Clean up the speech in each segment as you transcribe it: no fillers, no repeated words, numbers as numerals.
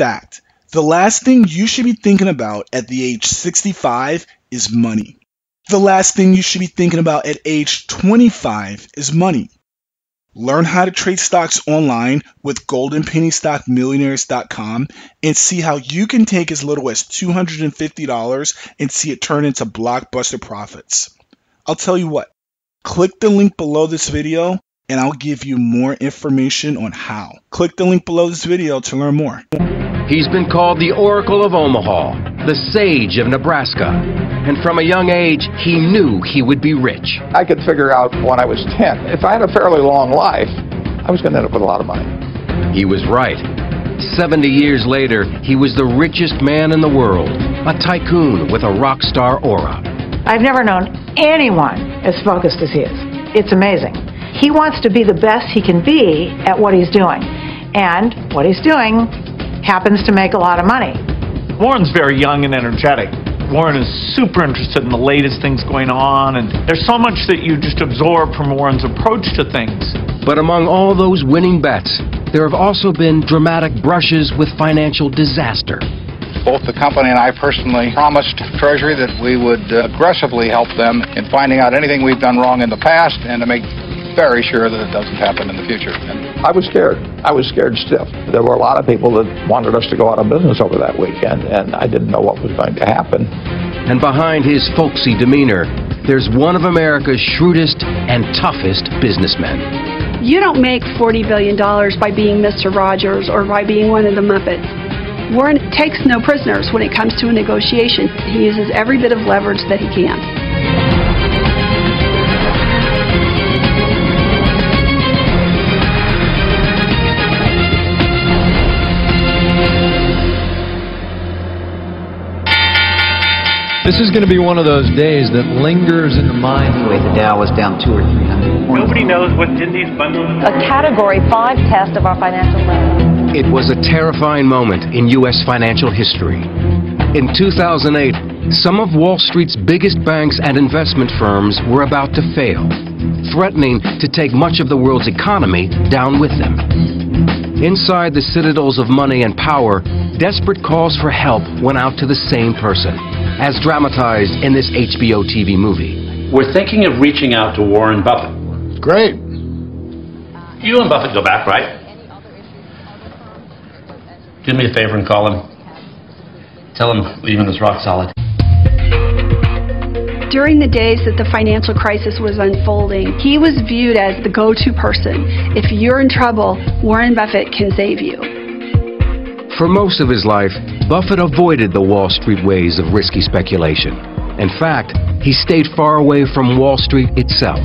fact, the last thing you should be thinking about at the age 65 is money. The last thing you should be thinking about at age 25 is money. Learn how to trade stocks online with goldenpennystockmillionaires.com and see how you can take as little as $250 and see it turn into blockbuster profits. I'll tell you what, click the link below this video and I'll give you more information on how. Click the link below this video to learn more. He's been called the Oracle of Omaha, the Sage of Nebraska, and from a young age, he knew he would be rich. I could figure out when I was 10, if I had a fairly long life, I was going to end up with a lot of money. He was right. 70 years later, he was the richest man in the world, a tycoon with a rock star aura. I've never known anyone as focused as he is. It's amazing. He wants to be the best he can be at what he's doing, and what he's doing happens to make a lot of money. Warren's very young and energetic. Warren is super interested in the latest things going on, and there's so much that you just absorb from Warren's approach to things. But among all those winning bets, there have also been dramatic brushes with financial disaster. Both the company and I personally promised Treasury that we would aggressively help them in finding out anything we've done wrong in the past and to make very sure that it doesn't happen in the future. And I was scared. I was scared stiff. There were a lot of people that wanted us to go out of business over that weekend, and I didn't know what was going to happen. And behind his folksy demeanor, there's one of America's shrewdest and toughest businessmen. You don't make $40 billion by being Mr. Rogers or by being one of the Muppets. Warren takes no prisoners when it comes to a negotiation. He uses every bit of leverage that he can. This is going to be one of those days that lingers in the mind. Anyway, the Dow was down 200 or 300. Nobody knows what's in these bundles. A Category 5 test of our financial life. It was a terrifying moment in U.S. financial history. In 2008, some of Wall Street's biggest banks and investment firms were about to fail, threatening to take much of the world's economy down with them. Inside the citadels of money and power, desperate calls for help went out to the same person, as dramatized in this HBO TV movie. We're thinking of reaching out to Warren Buffett. great. You and Buffett go back, right? Do me a favor and call him. Tell him leaving us rock solid. During the days that the financial crisis was unfolding, he was viewed as the go-to person. If you're in trouble, Warren Buffett can save you. For most of his life, Buffett avoided the Wall Street ways of risky speculation. In fact, he stayed far away from Wall Street itself.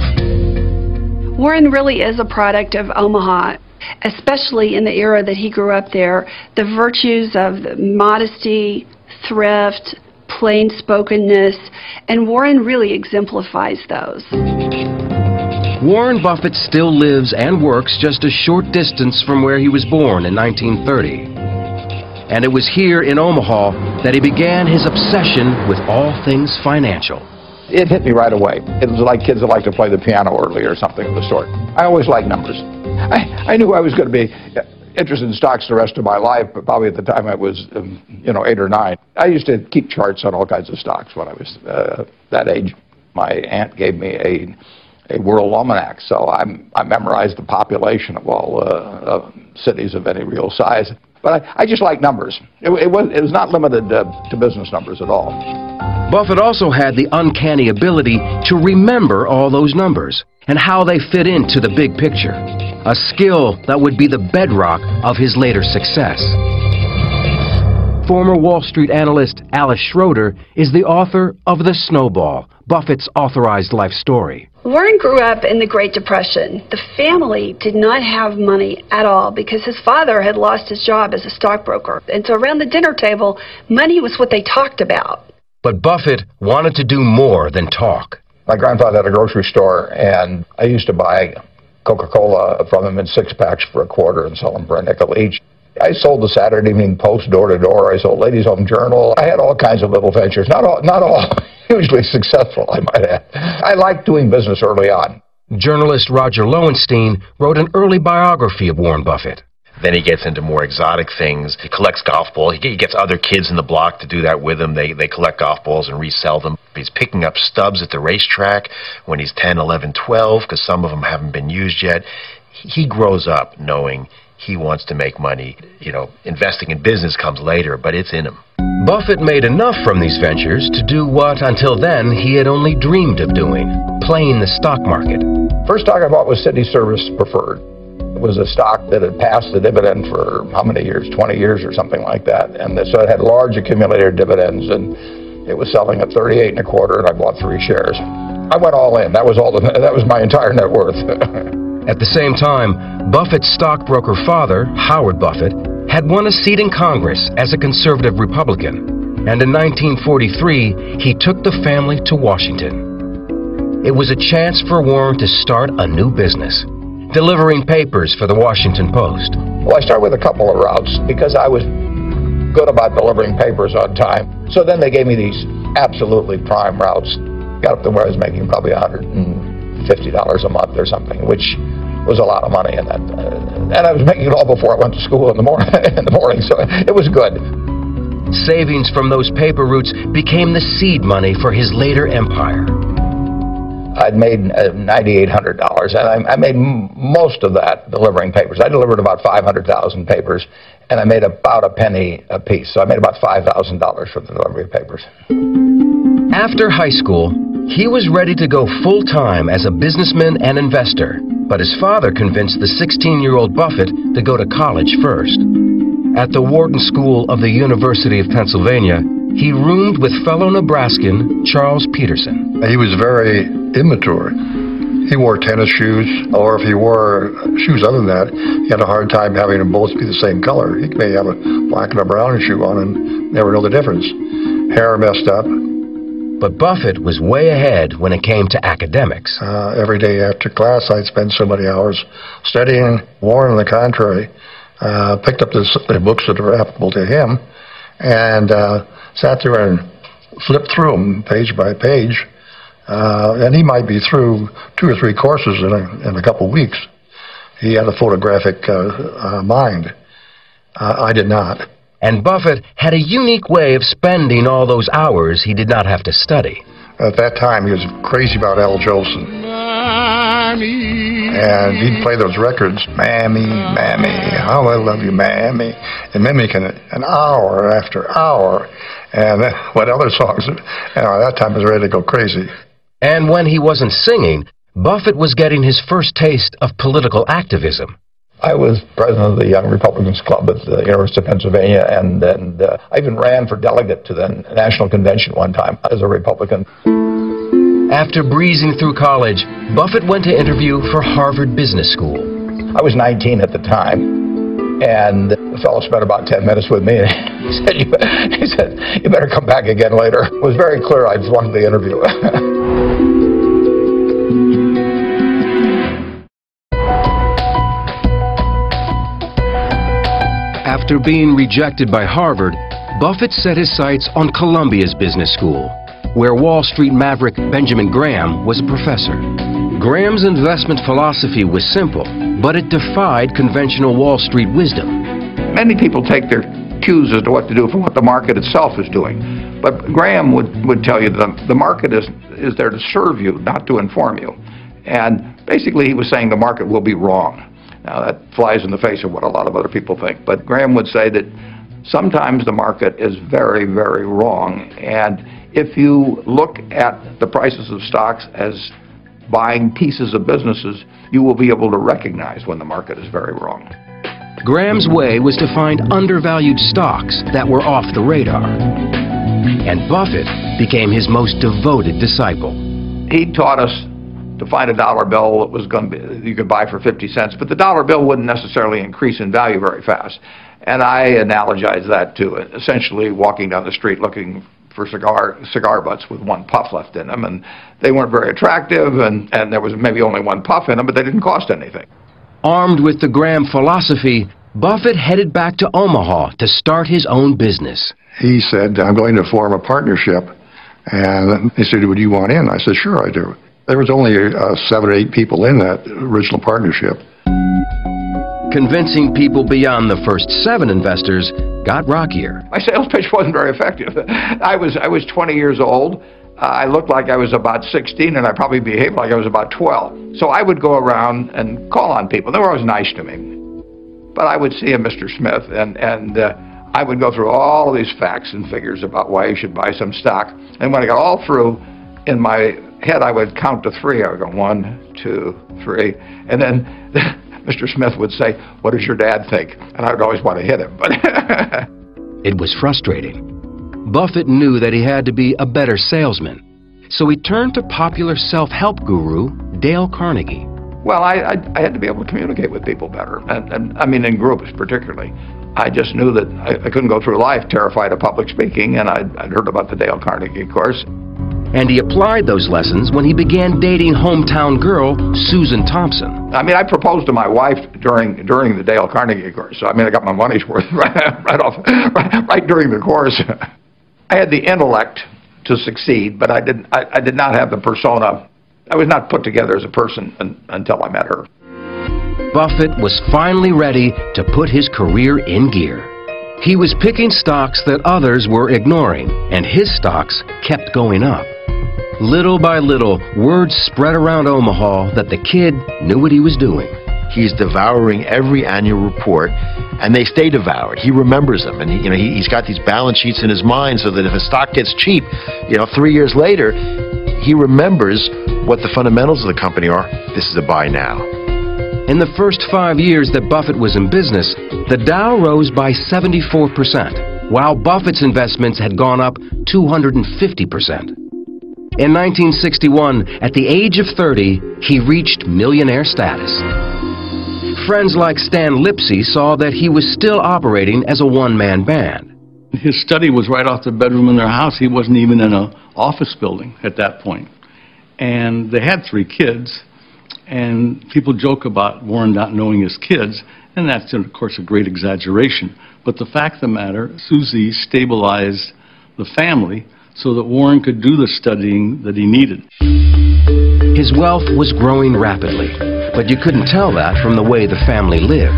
Warren really is a product of Omaha, especially in the era that he grew up there. The virtues of modesty, thrift, plain-spokenness, and Warren really exemplifies those. Warren Buffett still lives and works just a short distance from where he was born in 1930. And it was here in Omaha that he began his obsession with all things financial. It hit me right away. It was like kids that like to play the piano early or something of the sort. I always liked numbers. I knew I was going to be interested in stocks the rest of my life, but probably at the time I was, 8 or 9. I used to keep charts on all kinds of stocks when I was that age. My aunt gave me a world almanac, so I memorized the population of all cities of any real size. But I just like numbers. It was not limited to business numbers at all. Buffett also had the uncanny ability to remember all those numbers and how they fit into the big picture, a skill that would be the bedrock of his later success. Former Wall Street analyst Alice Schroeder is the author of The Snowball, Buffett's authorized life story. Warren grew up in the Great Depression. The family did not have money at all because his father had lost his job as a stockbroker. And so around the dinner table, money was what they talked about. But Buffett wanted to do more than talk. My grandfather had a grocery store, and I used to buy Coca-Cola from him in 6-packs for $0.25 and sell them for $0.05 each. I sold the Saturday Evening Post door to door. I sold Ladies' Home Journal. I had all kinds of little ventures, not all hugely successful, I might add. I liked doing business early on. Journalist Roger Lowenstein wrote an early biography of Warren Buffett. Then he gets into more exotic things. He collects golf balls. He gets other kids in the block to do that with him. They collect golf balls and resell them. He's picking up stubs at the racetrack when he's 10, 11, 12, because some of them haven't been used yet. He grows up knowing he wants to make money. You know, investing in business comes later, but it's in him. Buffett made enough from these ventures to do what, until then, he had only dreamed of doing, playing the stock market. First stock I bought was City Service Preferred. It was a stock that had passed the dividend for how many years? 20 years or something like that. And so it had large accumulated dividends, and it was selling at 38 and a quarter, and I bought 3 shares. I went all in. That was my entire net worth. At the same time, Buffett's stockbroker father, Howard Buffett, had won a seat in Congress as a conservative Republican, and in 1943, he took the family to Washington. It was a chance for Warren to start a new business, delivering papers for the Washington Post. Well, I started with a couple of routes because I was good about delivering papers on time. So then they gave me these absolutely prime routes. Got up to where I was making probably $150 a month or something, which was a lot of money in that. And I was making it all before I went to school in the morning, so it was good. Savings from those paper routes became the seed money for his later empire. I'd made $9,800, and I made most of that delivering papers. I delivered about 500,000 papers, and I made about a penny a piece. So I made about $5,000 for the delivery of papers. After high school, he was ready to go full-time as a businessman and investor, but his father convinced the 16-year-old Buffett to go to college first. At the Wharton School of the University of Pennsylvania, he roomed with fellow Nebraskan Charles Peterson. He was very immature. He wore tennis shoes, or if he wore shoes other than that, he had a hard time having them both be the same color. He may have a black and a brown shoe on and never know the difference. Hair messed up. But Buffett was way ahead when it came to academics. Every day after class, I'd spend so many hours studying. Warren, on the contrary, picked up the books that were applicable to him and sat there and flipped through them page by page. And he might be through 2 or 3 courses in a couple weeks. He had a photographic mind. I did not. And Buffett had a unique way of spending all those hours he did not have to study. At that time, he was crazy about Al Jolson. And he'd play those records, Mammy, Mammy, how I love you, Mammy, and mimicking it an hour after hour. And what other songs, at that time, I was ready to go crazy. And when he wasn't singing, Buffett was getting his first taste of political activism. I was president of the Young Republicans Club at the University of Pennsylvania, and I even ran for delegate to the National Convention one time as a Republican. After breezing through college, Buffett went to interview for Harvard Business School. I was 19 at the time, and the fellow spent about 10 minutes with me. He said, you better come back again later. It was very clear I just wanted the interview. After being rejected by Harvard, Buffett set his sights on Columbia's business school, where Wall Street maverick Benjamin Graham was a professor. Graham's investment philosophy was simple, but it defied conventional Wall Street wisdom. Many people take their cues as to what to do from what the market itself is doing. But Graham would tell you that the market is there to serve you, not to inform you. And basically he was saying the market will be wrong. Now that flies in the face of what a lot of other people think. But Graham would say that sometimes the market is very, very wrong. And if you look at the prices of stocks as buying pieces of businesses, you will be able to recognize when the market is very wrong. Graham's way was to find undervalued stocks that were off the radar. And Buffett became his most devoted disciple. He taught us to find a dollar bill that was going to be, you could buy for 50 cents, but the dollar bill wouldn't necessarily increase in value very fast. And I analogize that to essentially walking down the street looking for cigar butts with one puff left in them, and they weren't very attractive, and there was maybe only one puff in them, but they didn't cost anything. Armed with the Graham philosophy, Buffett headed back to Omaha to start his own business. He said, I'm going to form a partnership. And he said, would you want in? I said, sure I do. There was only 7 or 8 people in that original partnership. convincing people beyond the first 7 investors got rockier. My sales pitch wasn't very effective. I was 20 years old. I looked like I was about 16, and I probably behaved like I was about 12. So I would go around and call on people. They were always nice to me. But I would see a Mr. Smith, and I would go through all of these facts and figures about why you should buy some stock. And when I got all through, in my head, I would count to 3. I would go 1, 2, 3. And then Mr. Smith would say, "What does your dad think?" And I would always want to hit him. But it was frustrating. Buffett knew that he had to be a better salesman. So he turned to popular self-help guru Dale Carnegie. Well, I had to be able to communicate with people better, and I mean in groups particularly. I just knew that I couldn't go through life terrified of public speaking, and I'd heard about the Dale Carnegie course. And he applied those lessons when he began dating hometown girl Susan Thompson. I mean, I proposed to my wife during the Dale Carnegie course, so I mean I got my money's worth right during the course. I had the intellect to succeed, but I did not have the persona. I was not put together as a person until I met her. Buffett was finally ready to put his career in gear. He was picking stocks that others were ignoring, and his stocks kept going up. Little by little, word spread around Omaha that the kid knew what he was doing. He's devouring every annual report, and they stay devoured. He remembers them, and he's got these balance sheets in his mind so that if a stock gets cheap, 3 years later, he remembers what the fundamentals of the company are. This is a buy now. In the first 5 years that Buffett was in business, the Dow rose by 74%, while Buffett's investments had gone up 250%. In 1961, at the age of 30, he reached millionaire status. Friends like Stan Lipsey saw that he was still operating as a one-man band. His study was right off the bedroom in their house. He wasn't even in an office building at that point. And they had 3 kids, and people joke about Warren not knowing his kids, and that's, of course, a great exaggeration. But the fact of the matter, Susie stabilized the family so that Warren could do the studying that he needed. His wealth was growing rapidly, but you couldn't tell that from the way the family lived.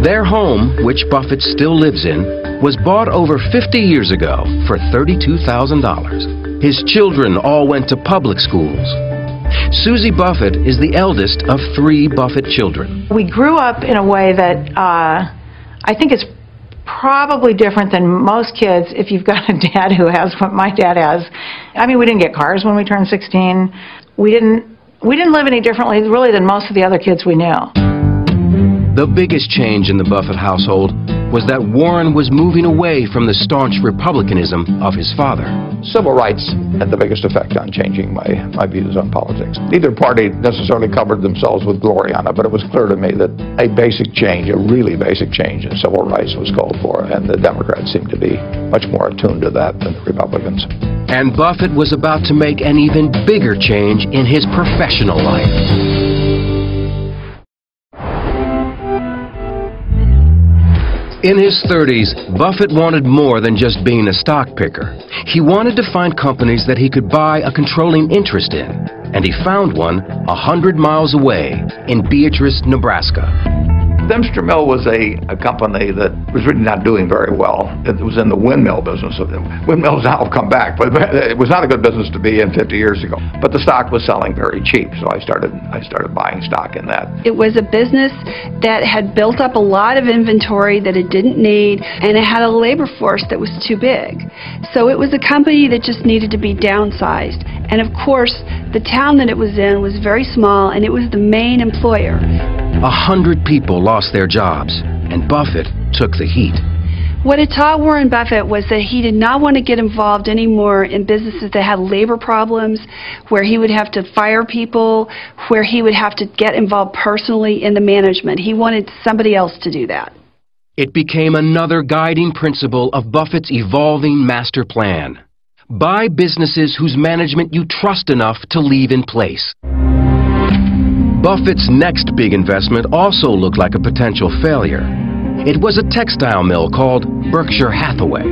Their home, which Buffett still lives in, was bought over 50 years ago for $32,000. His children all went to public schools. Susie Buffett is the eldest of 3 Buffett children. We grew up in a way that I think is probably different than most kids if you've got a dad who has what my dad has. I mean, we didn't get cars when we turned 16. We didn't live any differently, really, than most of the other kids we knew. The biggest change in the Buffett household was that Warren was moving away from the staunch republicanism of his father. Civil rights had the biggest effect on changing my views on politics. Neither party necessarily covered themselves with glory on it, but it was clear to me that a basic change, a really basic change in civil rights was called for, and the Democrats seemed to be much more attuned to that than the Republicans. And Buffett was about to make an even bigger change in his professional life. In his 30s, Buffett wanted more than just being a stock picker. He wanted to find companies that he could buy a controlling interest in, and he found one 100 miles away in Beatrice, Nebraska. Dempster Mill was a company that was really not doing very well. It was in the windmill business. Windmills now have come back, but it was not a good business to be in 50 years ago. But the stock was selling very cheap, so I started buying stock in that. It was a business that had built up a lot of inventory that it didn't need, and it had a labor force that was too big. So it was a company that just needed to be downsized. And of course, the town that it was in was very small, and it was the main employer. 100 people lost their jobs, and Buffett took the heat. What it taught Warren Buffett was that he did not want to get involved anymore in businesses that had labor problems, where he would have to fire people, where he would have to get involved personally in the management. He wanted somebody else to do that. It became another guiding principle of Buffett's evolving master plan. Buy businesses whose management you trust enough to leave in place. Buffett's next big investment also looked like a potential failure. It was a textile mill called Berkshire Hathaway,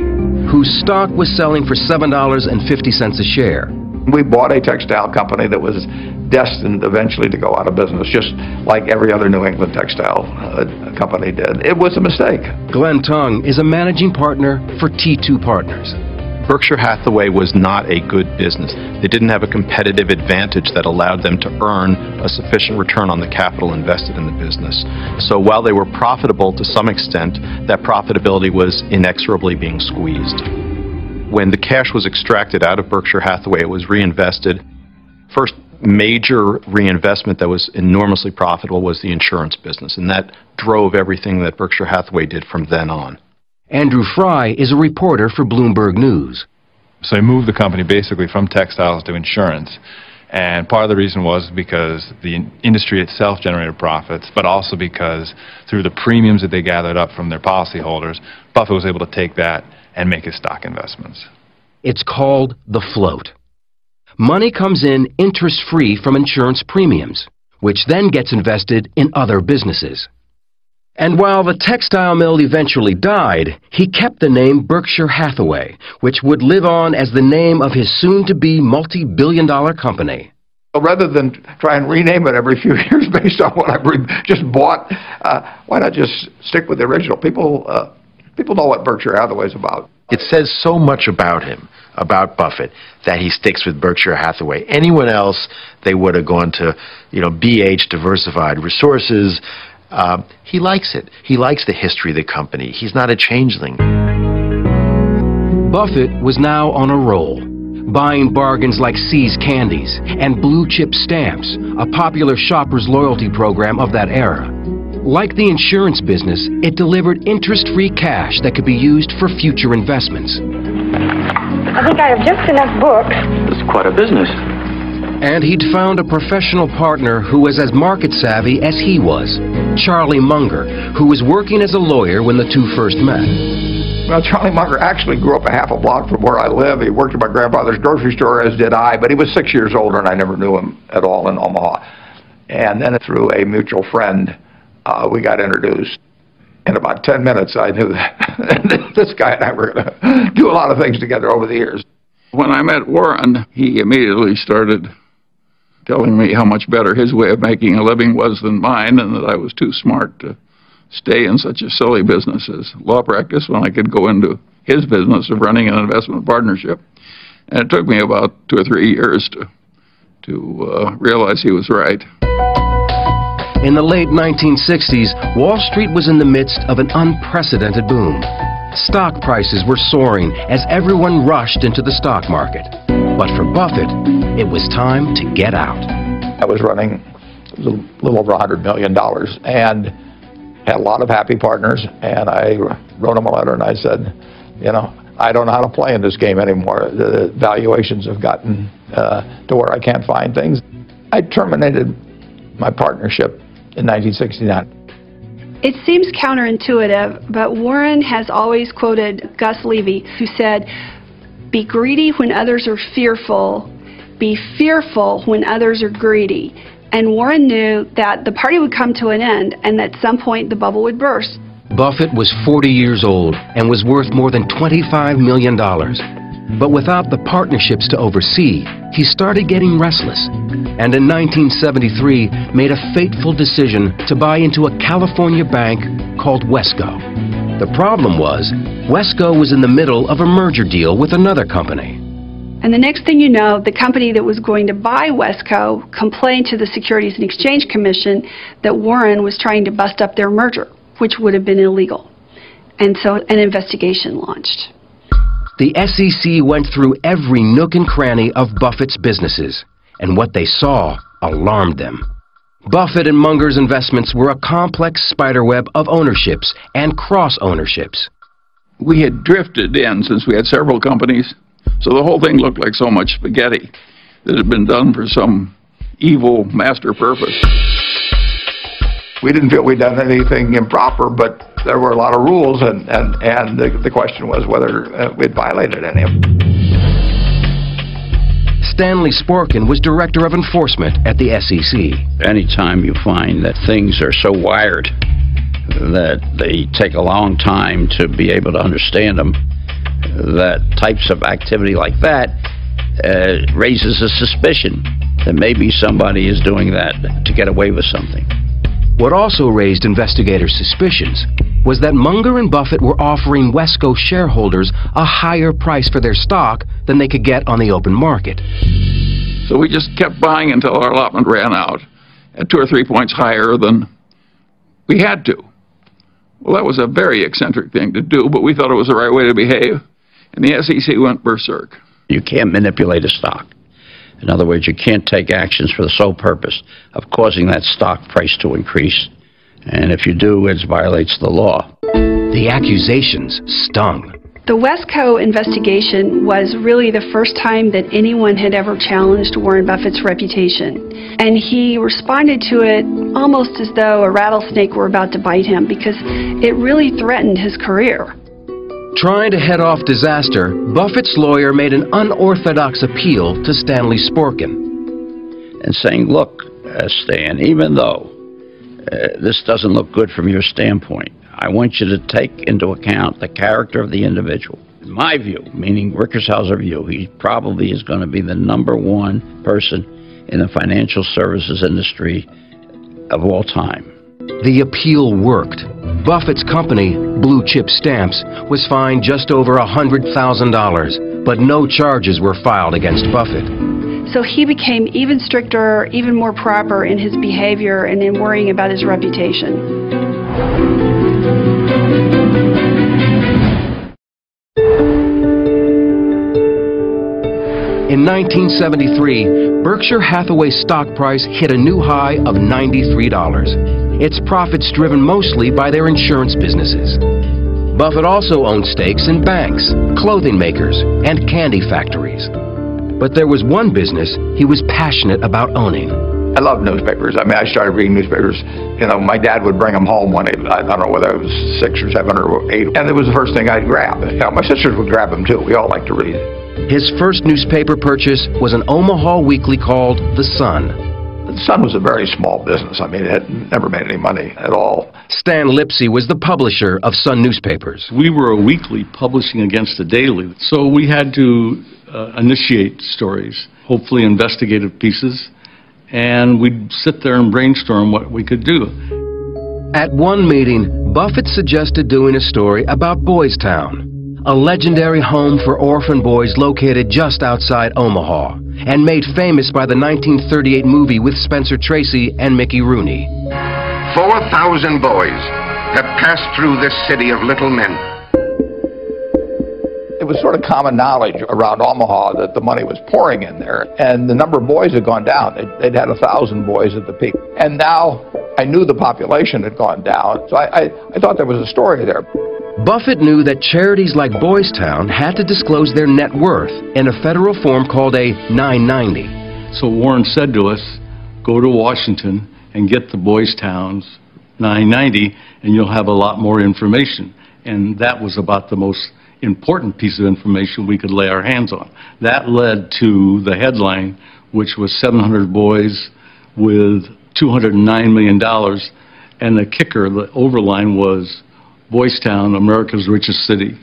whose stock was selling for $7.50 a share. We bought a textile company that was destined eventually to go out of business, just like every other New England textile company did. It was a mistake. Glenn Tung is a managing partner for T2 Partners. Berkshire Hathaway was not a good business. They didn't have a competitive advantage that allowed them to earn a sufficient return on the capital invested in the business. So while they were profitable to some extent, that profitability was inexorably being squeezed. When the cash was extracted out of Berkshire Hathaway, it was reinvested. First major reinvestment that was enormously profitable was the insurance business, and that drove everything that Berkshire Hathaway did from then on. Andrew Fry is a reporter for Bloomberg News. So they moved the company basically from textiles to insurance. And part of the reason was because the industry itself generated profits, but also because through the premiums that they gathered up from their policyholders, Buffett was able to take that and make his stock investments. It's called the float. Money comes in interest-free from insurance premiums, which then gets invested in other businesses. And while the textile mill eventually died, he kept the name Berkshire Hathaway, which would live on as the name of his soon-to-be multi-billion-dollar company. Rather than try and rename it every few years based on what I just bought, why not just stick with the original? People know what Berkshire Hathaway is about. It says so much about him, about Buffett, that he sticks with Berkshire Hathaway. Anyone else, they would have gone to, BH, Diversified Resources. He likes it. He likes the history of the company. He's not a changeling. Buffett was now on a roll, buying bargains like See's Candies and Blue Chip Stamps, a popular shopper's loyalty program of that era. Like the insurance business, it delivered interest-free cash that could be used for future investments. I think I have just enough books. It's quite a business. And he'd found a professional partner who was as market-savvy as he was, Charlie Munger, who was working as a lawyer when the two first met. Well, Charlie Munger actually grew up a half a block from where I live. He worked at my grandfather's grocery store, as did I, but he was 6 years older, and I never knew him at all in Omaha. And then through a mutual friend, we got introduced. In about 10 minutes, I knew that this guy and I were going to do a lot of things together over the years. When I met Warren, he immediately started telling me how much better his way of making a living was than mine, and that I was too smart to stay in such a silly business as law practice when I could go into his business of running an investment partnership. And it took me about 2 or 3 years to realize he was right. In the late 1960s, Wall Street was in the midst of an unprecedented boom. Stock prices were soaring as everyone rushed into the stock market. But for Buffett, it was time to get out. I was running a little over $100 million and had a lot of happy partners. And I wrote them a letter and I said, I don't know how to play in this game anymore. The valuations have gotten to where I can't find things. I terminated my partnership in 1969. It seems counterintuitive, but Warren has always quoted Gus Levy, who said, "Be greedy when others are fearful, be fearful when others are greedy." And Warren knew that the party would come to an end and that at some point the bubble would burst. Buffett was 40 years old and was worth more than $25 million. But without the partnerships to oversee, he started getting restless, and in 1973 made a fateful decision to buy into a California bank called Wesco. The problem was, Wesco was in the middle of a merger deal with another company. And the next thing you know, the company that was going to buy Wesco complained to the Securities and Exchange Commission that Warren was trying to bust up their merger, which would have been illegal. And so an investigation launched. The SEC went through every nook and cranny of Buffett's businesses, and what they saw alarmed them. Buffett and Munger's investments were a complex spiderweb of ownerships and cross-ownerships. We had drifted in since we had several companies, so the whole thing looked like so much spaghetti that had been done for some evil master purpose. We didn't feel we'd done anything improper, but there were a lot of rules, and the question was whether we'd violated any of them. Stanley Sporkin was Director of Enforcement at the SEC. Anytime you find that things are so wired that they take a long time to be able to understand them, that types of activity like that raises a suspicion that maybe somebody is doing that to get away with something. What also raised investigators' suspicions was that Munger and Buffett were offering Wesco shareholders a higher price for their stock than they could get on the open market. So we just kept buying until our allotment ran out at 2 or 3 points higher than we had to. Well, that was a very eccentric thing to do, but we thought it was the right way to behave, and the SEC went berserk. You can't manipulate a stock. In other words, you can't take actions for the sole purpose of causing that stock price to increase. And if you do, it violates the law. The accusations stung. The Wesco investigation was really the first time that anyone had ever challenged Warren Buffett's reputation. And he responded to it almost as though a rattlesnake were about to bite him, because it really threatened his career. Trying to head off disaster, Buffett's lawyer made an unorthodox appeal to Stanley Sporkin. And saying, look, Stan, even though this doesn't look good from your standpoint, I want you to take into account the character of the individual. In my view, meaning Rickershauser view, he probably is going to be the #1 person in the financial services industry of all time. The appeal worked. Buffett's company, Blue Chip Stamps, was fined just over $100,000, but no charges were filed against Buffett. So he became even stricter, even more proper in his behavior and in worrying about his reputation. In 1973, Berkshire Hathaway's stock price hit a new high of $93. Its profits driven mostly by their insurance businesses. Buffett also owned stakes in banks, clothing makers, and candy factories. But there was one business he was passionate about owning. I love newspapers. I mean, I started reading newspapers. You know, my dad would bring them home when I don't know whether it was 6 or 7 or 8, and it was the first thing I'd grab. You know, my sisters would grab them too. We all liked to read. His first newspaper purchase was an Omaha weekly called The Sun. The Sun was a very small business. I mean, it had never made any money at all. Stan Lipsey was the publisher of Sun newspapers. We were a weekly publishing against a daily, so we had to initiate stories, hopefully investigative pieces, and we'd sit there and brainstorm what we could do. At one meeting, Buffett suggested doing a story about Boys Town, a legendary home for orphan boys located just outside Omaha, and made famous by the 1938 movie with Spencer Tracy and Mickey Rooney. 4,000 boys have passed through this city of little men. It was sort of common knowledge around Omaha that the money was pouring in there, and the number of boys had gone down. They'd had 1,000 boys at the peak. And now I knew the population had gone down, so I thought there was a story there. Buffett knew that charities like Boys Town had to disclose their net worth in a federal form called a 990. So Warren said to us, go to Washington and get the Boys Town's 990, and you'll have a lot more information. And that was about the most important piece of information we could lay our hands on. That led to the headline, which was 700 boys with $209 million, and the kicker, the overline was Boys Town, America's richest city.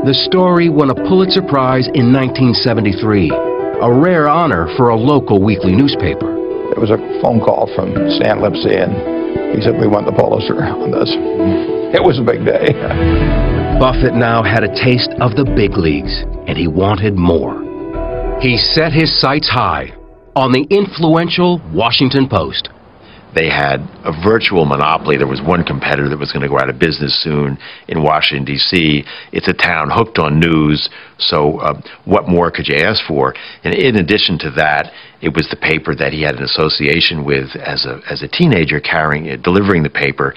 The story won a Pulitzer Prize in 1973, a rare honor for a local weekly newspaper. There was a phone call from Stan Lipsey, and he said, we won the Pulitzer on this. It was a big day. Buffett now had a taste of the big leagues, and he wanted more. He set his sights high on the influential Washington Post. They had a virtual monopoly. There was one competitor that was going to go out of business soon in Washington, D.C. It's a town hooked on news, so what more could you ask for? And in addition to that, it was the paper that he had an association with as a teenager, delivering the paper.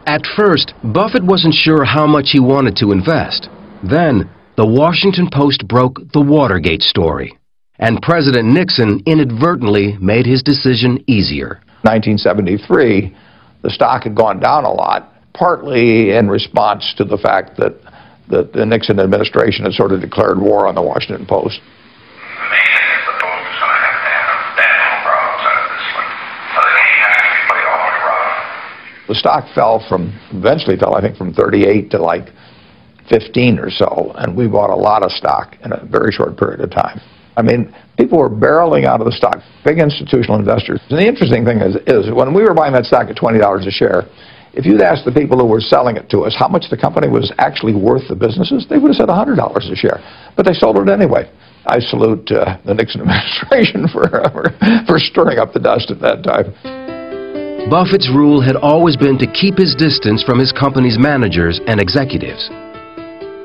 At first, Buffett wasn't sure how much he wanted to invest. Then, the Washington Post broke the Watergate story, and President Nixon inadvertently made his decision easier. 1973, the stock had gone down a lot, partly in response to the fact that the Nixon administration had sort of declared war on the Washington Post. The stock eventually fell, I think, from 38 to like 15 or so, and we bought a lot of stock in a very short period of time. I mean, people were barreling out of the stock, big institutional investors. And the interesting thing is when we were buying that stock at $20 a share, if you'd asked the people who were selling it to us how much the company was actually worth the businesses, they would have said $100 a share. But they sold it anyway. I salute the Nixon administration for stirring up the dust at that time. Buffett's rule had always been to keep his distance from his company's managers and executives.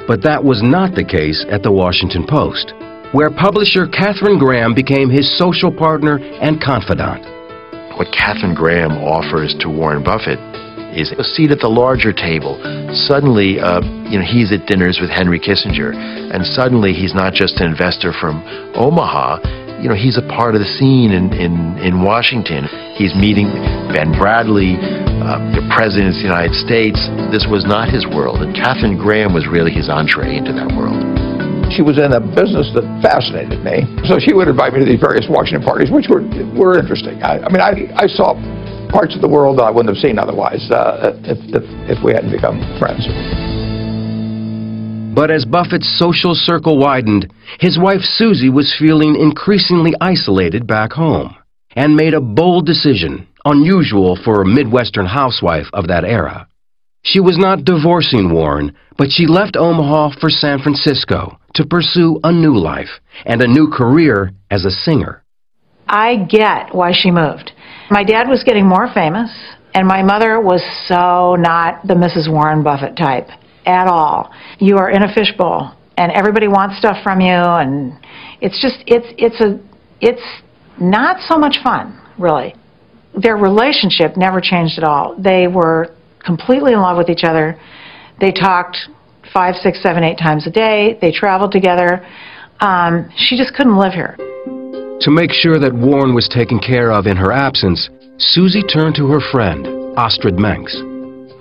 But that was not the case at the Washington Post, where publisher Katharine Graham became his social partner and confidant. What Katharine Graham offers to Warren Buffett is a seat at the larger table. Suddenly, he's at dinners with Henry Kissinger, and suddenly he's not just an investor from Omaha. He's a part of the scene in Washington. He's meeting Ben Bradley, the President of the United States. This was not his world, and Katharine Graham was really his entree into that world. She was in a business that fascinated me, so she would invite me to these various Washington parties, which were interesting. I saw parts of the world that I wouldn't have seen otherwise if we hadn't become friends. But as Buffett's social circle widened, his wife Susie was feeling increasingly isolated back home and made a bold decision, unusual for a Midwestern housewife of that era. She was not divorcing Warren, but she left Omaha for San Francisco to pursue a new life and a new career as a singer. I get why she moved. My dad was getting more famous, and my mother was so not the Mrs. Warren Buffett type at all. You are in a fishbowl, and everybody wants stuff from you, and it's not so much fun, really. Their relationship never changed at all. They were completely in love with each other. They talked 5, 6, 7, 8 times a day. They traveled together. She just couldn't live here. To make sure that Warren was taken care of in her absence, Susie turned to her friend, Astrid Menks.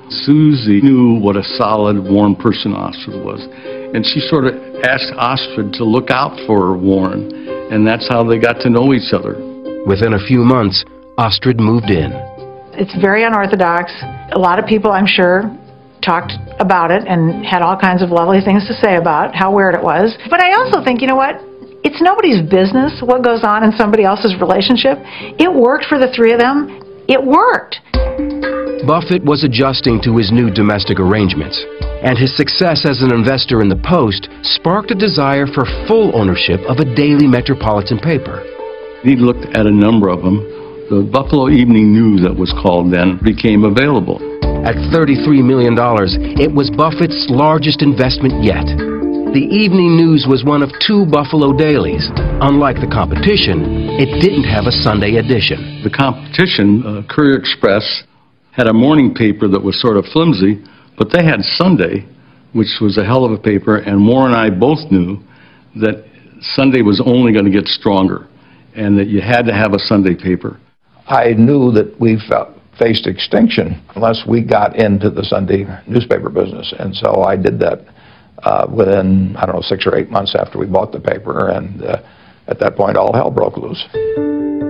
Susie knew what a solid, warm person Astrid was, and she sort of asked Astrid to look out for Warren, and that's how they got to know each other. Within a few months, Astrid moved in. It's very unorthodox. A lot of people, I'm sure, talked about it and had all kinds of lovely things to say about how weird it was. But I also think, you know what? It's nobody's business what goes on in somebody else's relationship. It worked for the three of them. It worked. Buffett was adjusting to his new domestic arrangements, and his success as an investor in the Post sparked a desire for full ownership of a daily metropolitan paper. He looked at a number of them. The Buffalo Evening News, that was called then, became available. At $33 million, it was Buffett's largest investment yet. The Evening News was one of 2 Buffalo dailies. Unlike the competition, it didn't have a Sunday edition. The competition, Courier Express, had a morning paper that was sort of flimsy, but they had Sunday, which was a hell of a paper, and Warren and I both knew that Sunday was only going to get stronger, and that you had to have a Sunday paper. I knew that we faced extinction unless we got into the Sunday newspaper business, and so I did that within, 6 or 8 months after we bought the paper, and at that point all hell broke loose.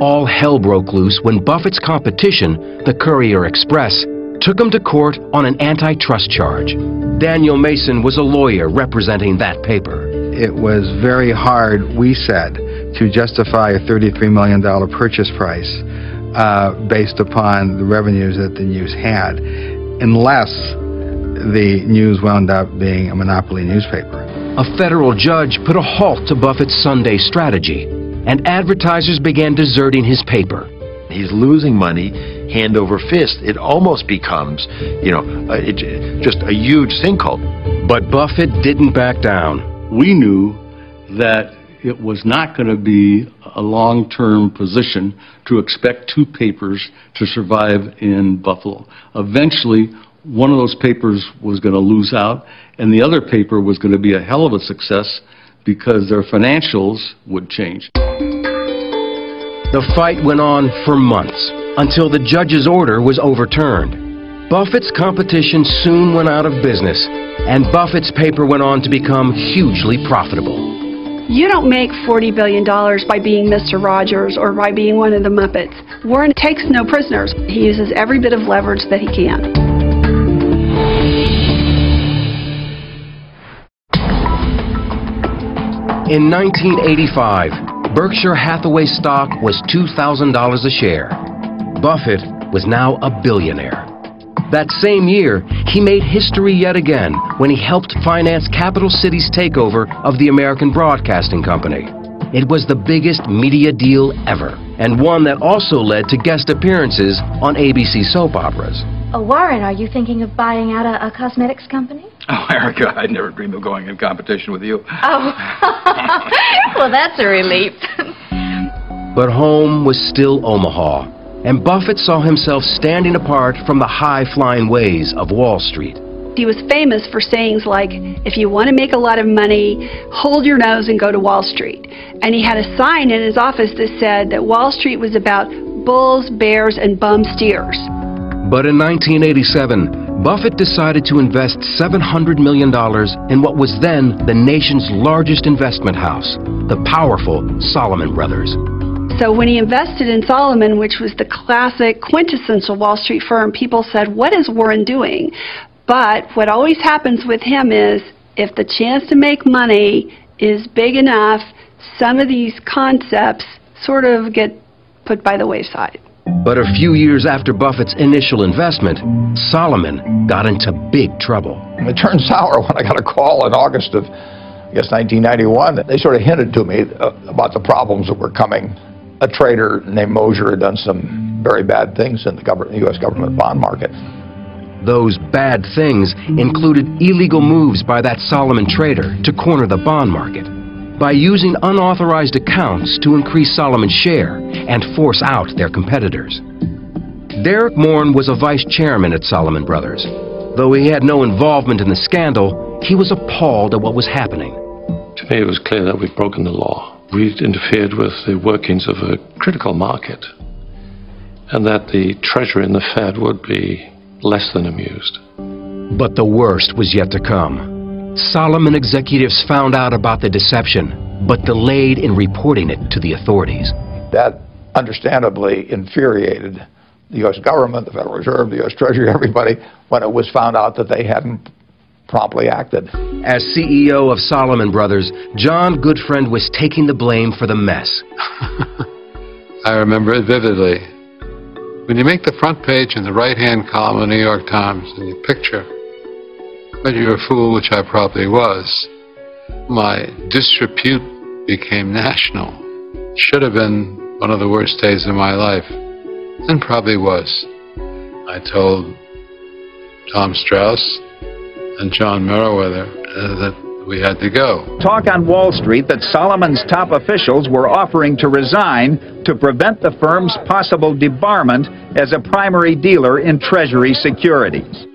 All hell broke loose when Buffett's competition, the Courier Express, took him to court on an antitrust charge. Daniel Mason was a lawyer representing that paper. It was very hard, we said, to justify a $33 million purchase price based upon the revenues that the News had, unless the News wound up being a monopoly newspaper. A federal judge put a halt to Buffett's Sunday strategy, and advertisers began deserting his paper. He's losing money hand over fist. It almost becomes, just a huge sinkhole. But Buffett didn't back down. We knew that it was not going to be a long-term position to expect 2 papers to survive in Buffalo. Eventually, one of those papers was going to lose out, and the other paper was going to be a hell of a success because their financials would change. The fight went on for months until the judge's order was overturned. Buffett's competition soon went out of business, and Buffett's paper went on to become hugely profitable. You don't make $40 billion by being Mr. Rogers or by being one of the Muppets. Warren takes no prisoners. He uses every bit of leverage that he can. In 1985, Berkshire Hathaway stock was $2,000 a share. Buffett was now a billionaire. That same year, he made history yet again when he helped finance Capital City's takeover of the American Broadcasting Company. It was the biggest media deal ever, and one that also led to guest appearances on ABC soap operas. Warren, are you thinking of buying out a cosmetics company? Oh, Erica, I'd never dream of going in competition with you. Oh, well, that's a relief. But home was still Omaha, and Buffett saw himself standing apart from the high-flying ways of Wall Street. He was famous for sayings like, if you want to make a lot of money, hold your nose and go to Wall Street. And he had a sign in his office that said that Wall Street was about bulls, bears, and bum steers. But in 1987, Buffett decided to invest $700 million in what was then the nation's largest investment house, the powerful Salomon Brothers. So when he invested in Salomon, which was the classic quintessential Wall Street firm, people said, what is Warren doing? But what always happens with him is, if the chance to make money is big enough, some of these concepts sort of get put by the wayside. But a few years after Buffett's initial investment, Salomon got into big trouble. It turned sour when I got a call in August of, I guess, 1991. They sort of hinted to me about the problems that were coming. A trader named Mosier had done some very bad things in the U.S. government bond market. Those bad things included illegal moves by that Salomon trader to corner the bond market, by using unauthorized accounts to increase Salomon's share and force out their competitors. Derek Morn was a vice chairman at Salomon Brothers. Though he had no involvement in the scandal, he was appalled at what was happening. To me, it was clear that we'd broken the law. We'd interfered with the workings of a critical market, and that the Treasury and the Fed would be less than amused. But the worst was yet to come. Salomon executives found out about the deception, but delayed in reporting it to the authorities. That understandably infuriated the U.S. government, the Federal Reserve, the U.S. Treasury, everybody, when it was found out that they hadn't promptly acted. As CEO of Salomon Brothers, John Goodfriend was taking the blame for the mess. I remember it vividly. When you make the front page in the right-hand column of the New York Times and you picture, but you're a fool, which I probably was, my disrepute became national. Should have been one of the worst days of my life, and probably was. I told Tom Strauss and John Meriwether that we had to go. Talk on Wall Street that Salomon's top officials were offering to resign to prevent the firm's possible debarment as a primary dealer in Treasury securities.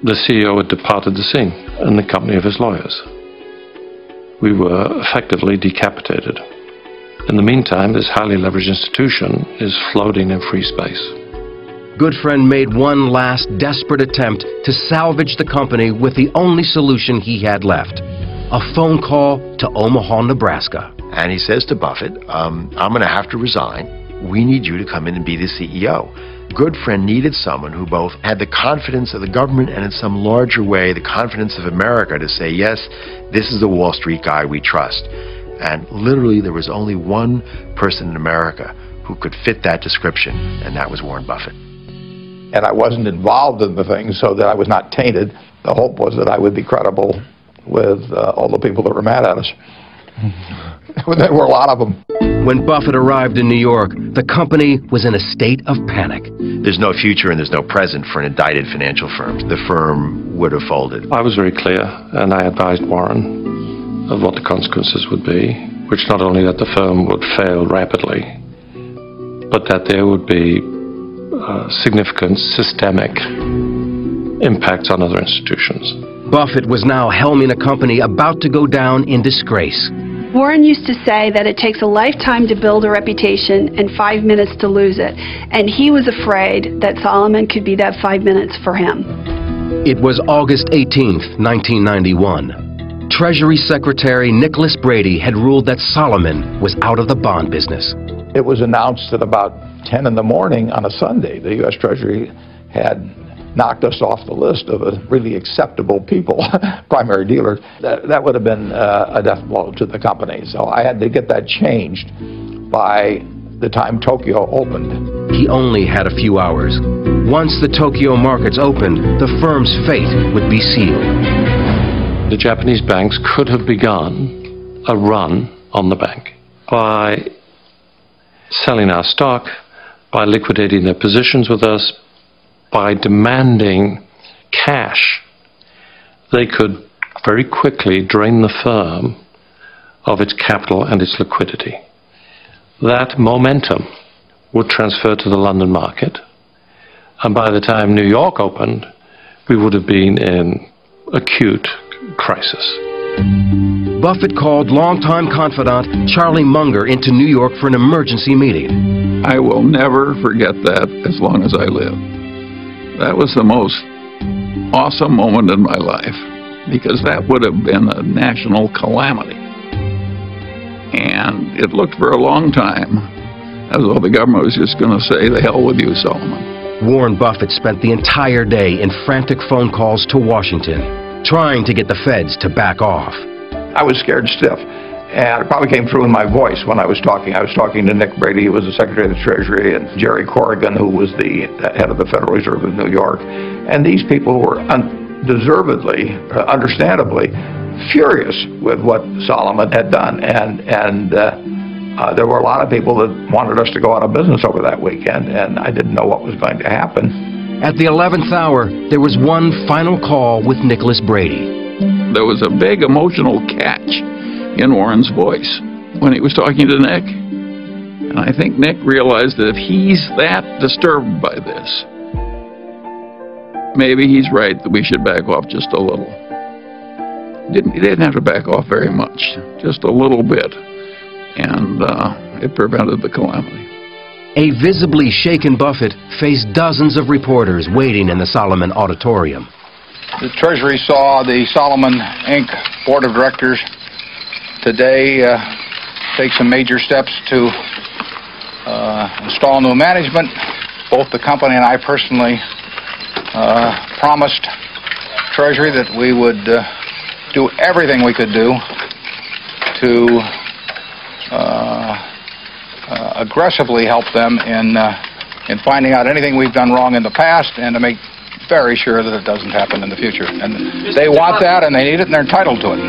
The CEO had departed the scene in the company of his lawyers. We were effectively decapitated. In the meantime, this highly leveraged institution is floating in free space. Goodfriend made one last desperate attempt to salvage the company with the only solution he had left: a phone call to Omaha, Nebraska. And he says to Buffett, I'm going to have to resign. We need you to come in and be the CEO. Goodfriend needed someone who both had the confidence of the government and in some larger way the confidence of America to say, yes, this is the Wall Street guy we trust. And literally there was only one person in America who could fit that description, and that was Warren Buffett. And I wasn't involved in the thing so that I was not tainted. The hope was that I would be credible with all the people that were mad at us. There were a lot of them. When Buffett arrived in New York, the company was in a state of panic. There's no future and there's no present for an indicted financial firm. The firm would have folded. I was very clear, and I advised Warren of what the consequences would be, which not only that the firm would fail rapidly, but that there would be significant systemic impacts on other institutions. Buffett was now helming a company about to go down in disgrace. Warren used to say that it takes a lifetime to build a reputation and 5 minutes to lose it. And he was afraid that Salomon could be that 5 minutes for him. It was August 18th, 1991. Treasury Secretary Nicholas Brady had ruled that Salomon was out of the bond business. It was announced at about 10 in the morning on a Sunday. The U.S. Treasury had knocked us off the list of really acceptable people, primary dealers, that would have been a death blow to the company. So I had to get that changed by the time Tokyo opened. He only had a few hours. Once the Tokyo markets opened, the firm's fate would be sealed. The Japanese banks could have begun a run on the bank by selling our stock, by liquidating their positions with us, by demanding cash. They could very quickly drain the firm of its capital and its liquidity. That momentum would transfer to the London market, and by the time New York opened, we would have been in acute crisis. Buffett called longtime confidant Charlie Munger into New York for an emergency meeting. I will never forget that as long as I live. That was the most awesome moment in my life, because that would have been a national calamity. And it looked for a long time as though the government was just going to say, "The hell with you, Solomon." Warren Buffett spent the entire day in frantic phone calls to Washington, trying to get the feds to back off. I was scared stiff, and it probably came through in my voice when I was talking. I was talking to Nick Brady, who was the Secretary of the Treasury, and Jerry Corrigan, who was the head of the Federal Reserve of New York. And these people were undeservedly, understandably, furious with what Solomon had done, and there were a lot of people that wanted us to go out of business over that weekend, and I didn't know what was going to happen. At the 11th hour, there was one final call with Nicholas Brady. There was a big emotional catch in Warren's voice when he was talking to Nick, and I think Nick realized that if he's that disturbed by this, maybe he's right that we should back off just a little. He didn't have to back off very much, just a little bit, and it prevented the calamity. A visibly shaken Buffett faced dozens of reporters waiting in the Solomon Auditorium. The Treasury saw the Solomon Inc. Board of Directors today take some major steps to install new management. Both the company and I personally promised Treasury that we would do everything we could do to aggressively help them in finding out anything we've done wrong in the past, and to make very sure that it doesn't happen in the future. And they want that, and they need it, and they're entitled to it.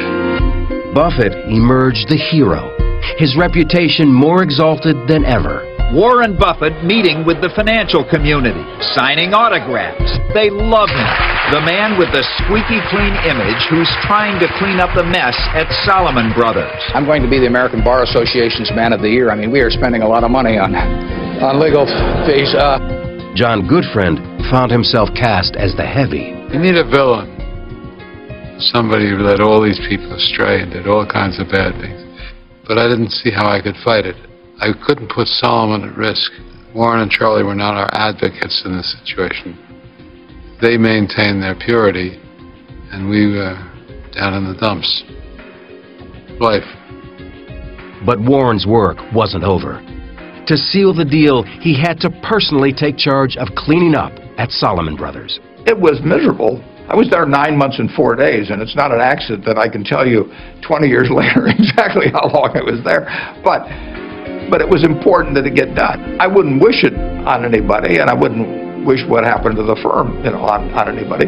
Buffett emerged the hero, his reputation more exalted than ever. Warren Buffett meeting with the financial community, signing autographs. They love him. The man with the squeaky clean image who's trying to clean up the mess at Solomon Brothers. I'm going to be the American Bar Association's Man of the Year. I mean, we are spending a lot of money on legal fees. John Goodfriend found himself cast as the heavy. You need a villain. Somebody who led all these people astray and did all kinds of bad things. But I didn't see how I could fight it. I couldn't put Solomon at risk. Warren and Charlie were not our advocates in this situation. They maintained their purity, and we were down in the dumps. Life. But Warren's work wasn't over. To seal the deal, he had to personally take charge of cleaning up at Solomon Brothers. It was miserable. I was there 9 months and 4 days, and it's not an accident that I can tell you 20 years later exactly how long I was there. But it was important that it get done. I wouldn't wish it on anybody, and I wouldn't wish what happened to the firm, on anybody.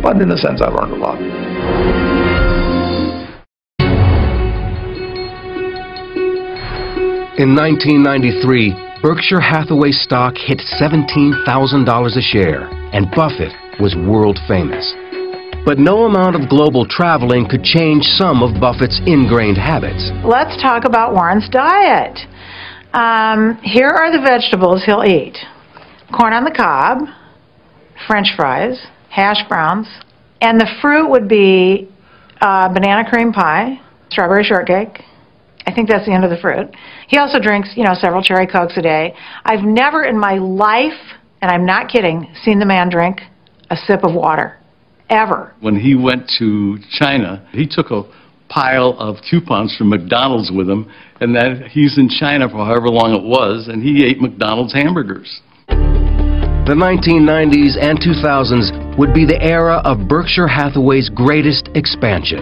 But in a sense, I learned a lot. In 1993, Berkshire Hathaway stock hit $17,000 a share, and Buffett was world famous. But no amount of global traveling could change some of Buffett's ingrained habits. Let's talk about Warren's diet. Here are the vegetables he'll eat. Corn on the cob, French fries, hash browns, and the fruit would be banana cream pie, strawberry shortcake. I think that's the end of the fruit. He also drinks, several cherry Cokes a day. I've never in my life, and I'm not kidding, seen the man drink a sip of water. Ever. When he went to China, he took a pile of coupons from McDonald's with him, and that he's in China for however long it was, and he ate McDonald's hamburgers. The 1990s and 2000s would be the era of Berkshire Hathaway's greatest expansion.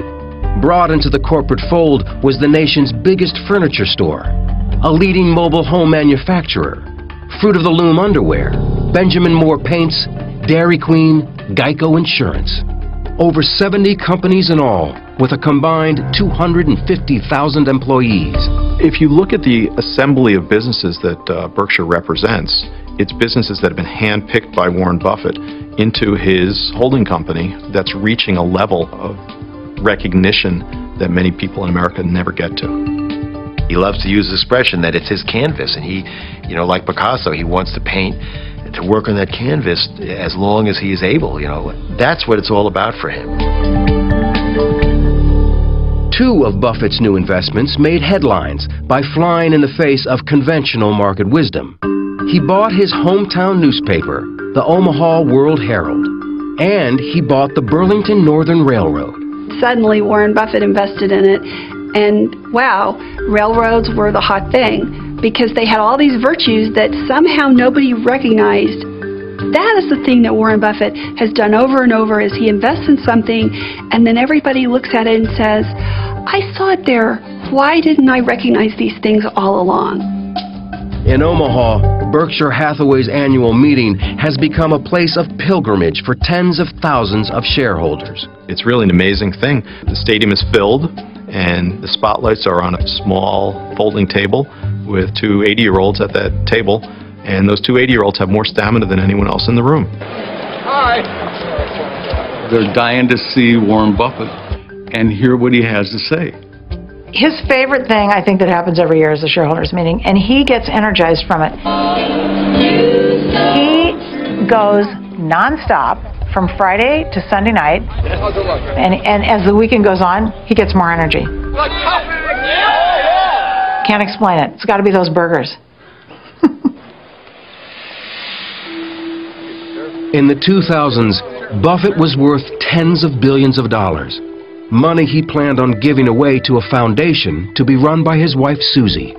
Brought into the corporate fold was the nation's biggest furniture store, a leading mobile home manufacturer, Fruit of the Loom underwear, Benjamin Moore paints, Dairy Queen, Geico Insurance. Over 70 companies in all, with a combined 250,000 employees. If you look at the assembly of businesses that Berkshire represents, it's businesses that have been handpicked by Warren Buffett into his holding company that's reaching a level of recognition that many people in America never get to. He loves to use the expression that it's his canvas, and he, like Picasso, he wants to paint, to work on that canvas as long as he is able. That's what it's all about for him. Two of Buffett's new investments made headlines by flying in the face of conventional market wisdom. He bought his hometown newspaper, the Omaha World Herald, and he bought the Burlington Northern Railroad. Suddenly, Warren Buffett invested in it, and wow, railroads were the hot thing because they had all these virtues that somehow nobody recognized. That is the thing that Warren Buffett has done over and over, is he invests in something and then everybody looks at it and says, I saw it there. Why didn't I recognize these things all along? In Omaha, Berkshire Hathaway's annual meeting has become a place of pilgrimage for tens of thousands of shareholders. It's really an amazing thing. The stadium is filled, and the spotlights are on a small folding table with two 80-year-olds at that table, and those two 80-year-olds have more stamina than anyone else in the room. Hi. They're dying to see Warren Buffett and hear what he has to say. His favorite thing, I think, that happens every year is the shareholders meeting, and he gets energized from it. He goes nonstop from Friday to Sunday night, and as the weekend goes on, he gets more energy. Can't explain it. It's got to be those burgers. In the 2000s, Buffett was worth tens of billions of dollars. Money he planned on giving away to a foundation to be run by his wife, Susie.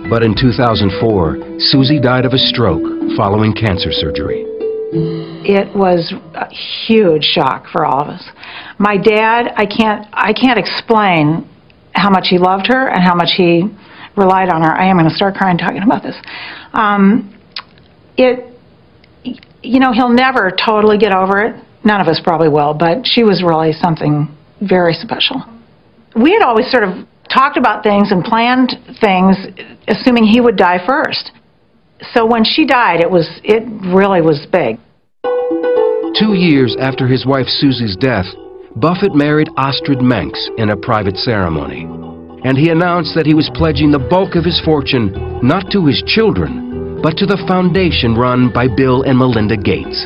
But in 2004, Susie died of a stroke following cancer surgery. It was a huge shock for all of us. My dad, I can't explain how much he loved her and how much he relied on her. I am going to start crying talking about this. He'll never totally get over it. None of us probably will, but she was really something very special. We had always sort of talked about things and planned things assuming he would die first. So when she died, it really was big. 2 years after his wife Susie's death, Buffett married Astrid Menks in a private ceremony. And he announced that he was pledging the bulk of his fortune not to his children, but to the foundation run by Bill and Melinda Gates.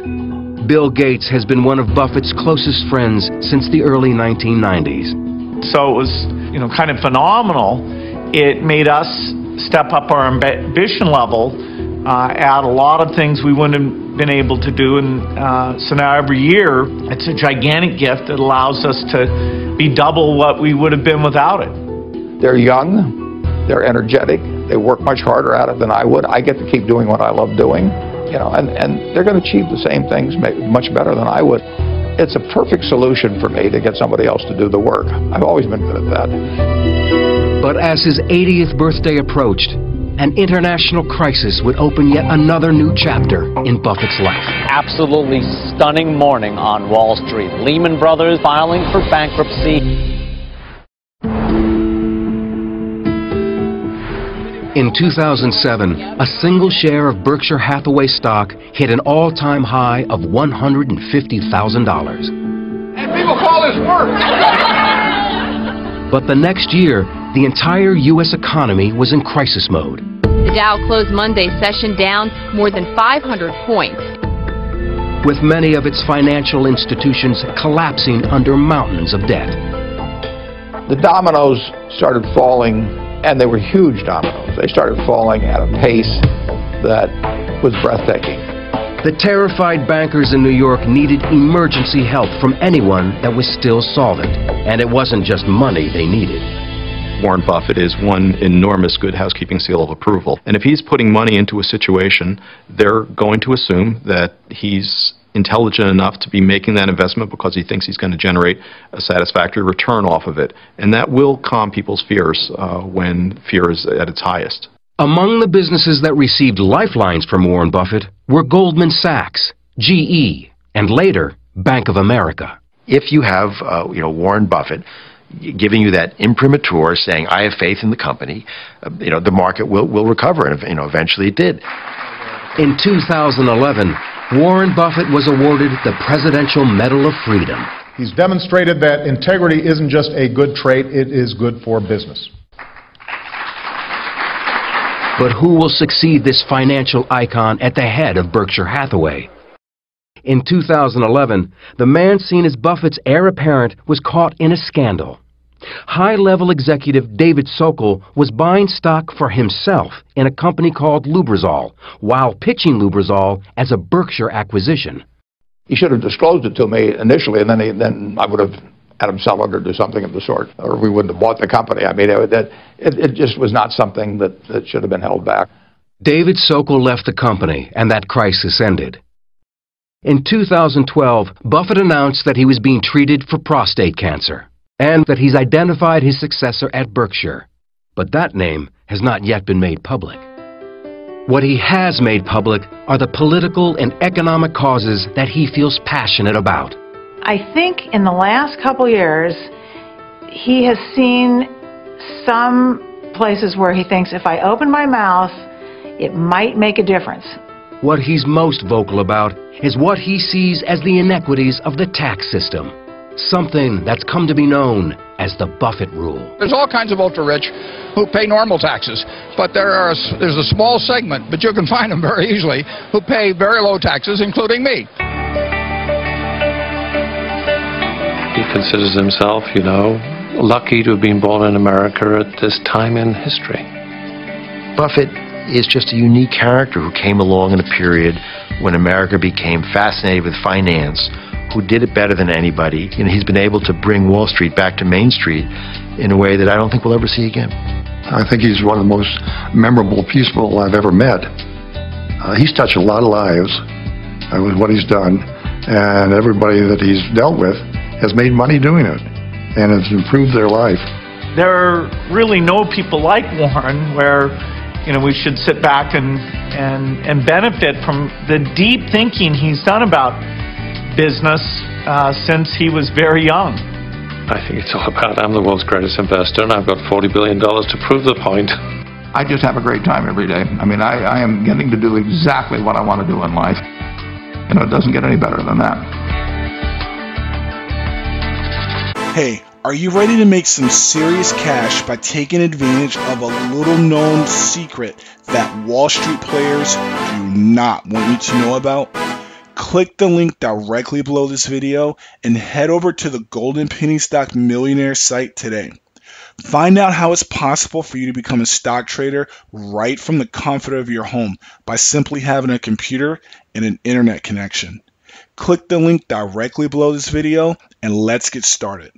Bill Gates has been one of Buffett's closest friends since the early 1990s. So it was, kind of phenomenal. It made us step up our ambition level, add a lot of things we wouldn't have been able to do. And so now every year, it's a gigantic gift that allows us to be double what we would have been without it. They're young, they're energetic, they work much harder at it than I would. I get to keep doing what I love doing. And they're going to achieve the same things much better than I would. It's a perfect solution for me to get somebody else to do the work. I've always been good at that. But as his 80th birthday approached, an international crisis would open yet another new chapter in Buffett's life. Absolutely stunning morning on Wall Street. Lehman Brothers filing for bankruptcy. In 2007, a single share of Berkshire Hathaway stock hit an all-time high of $150,000. And people call this work! But the next year, the entire U.S. economy was in crisis mode. The Dow closed Monday's session down more than 500 points. With many of its financial institutions collapsing under mountains of debt. The dominoes started falling, and they were huge dominoes. They started falling at a pace that was breathtaking. The terrified bankers in New York needed emergency help from anyone that was still solvent. And it wasn't just money they needed. Warren Buffett is one enormous good housekeeping seal of approval. And if he's putting money into a situation, they're going to assume that he's intelligent enough to be making that investment because he thinks he's going to generate a satisfactory return off of it. And that will calm people's fears when fear is at its highest. Among the businesses that received lifelines from Warren Buffett were Goldman Sachs, GE, and later, Bank of America. If you have, Warren Buffett giving you that imprimatur saying, I have faith in the company, the market will recover, and eventually it did. In 2011, Warren Buffett was awarded the Presidential Medal of Freedom. He's demonstrated that integrity isn't just a good trait, it is good for business. But who will succeed this financial icon at the head of Berkshire Hathaway? In 2011, the man seen as Buffett's heir apparent was caught in a scandal. High-level executive David Sokol was buying stock for himself in a company called Lubrizol, while pitching Lubrizol as a Berkshire acquisition. He should have disclosed it to me initially, and then I would have had him sell it or do something of the sort, or we wouldn't have bought the company. I mean, it just was not something that should have been held back. David Sokol left the company, and that crisis ended. In 2012, Buffett announced that he was being treated for prostate cancer, and that he's identified his successor at Berkshire. But that name has not yet been made public. What he has made public are the political and economic causes that he feels passionate about. I think in the last couple years, he has seen some places where he thinks if I open my mouth, it might make a difference. What he's most vocal about is what he sees as the inequities of the tax system, something that's come to be known as the Buffett rule. There's all kinds of ultra-rich who pay normal taxes, but there's a small segment, but you can find them very easily, who pay very low taxes, including me. He considers himself, lucky to have been born in America at this time in history. Buffett is just a unique character who came along in a period when America became fascinated with finance, who did it better than anybody. He's been able to bring Wall Street back to Main Street in a way that I don't think we'll ever see again. I think he's one of the most memorable people I've ever met. He's touched a lot of lives with what he's done, and everybody that he's dealt with has made money doing it, and it's improved their life. There are really no people like Warren where we should sit back and benefit from the deep thinking he's done about business since he was very young. I think it's all about, I'm the world's greatest investor, and I've got $40 billion to prove the point. I just have a great time every day. I mean, I am getting to do exactly what I want to do in life. It doesn't get any better than that. Hey, are you ready to make some serious cash by taking advantage of a little-known secret that Wall Street players do not want you to know about? Click the link directly below this video and head over to the Golden Penny Stock Millionaire site today. Find out how it's possible for you to become a stock trader right from the comfort of your home by simply having a computer and an internet connection. Click the link directly below this video and let's get started.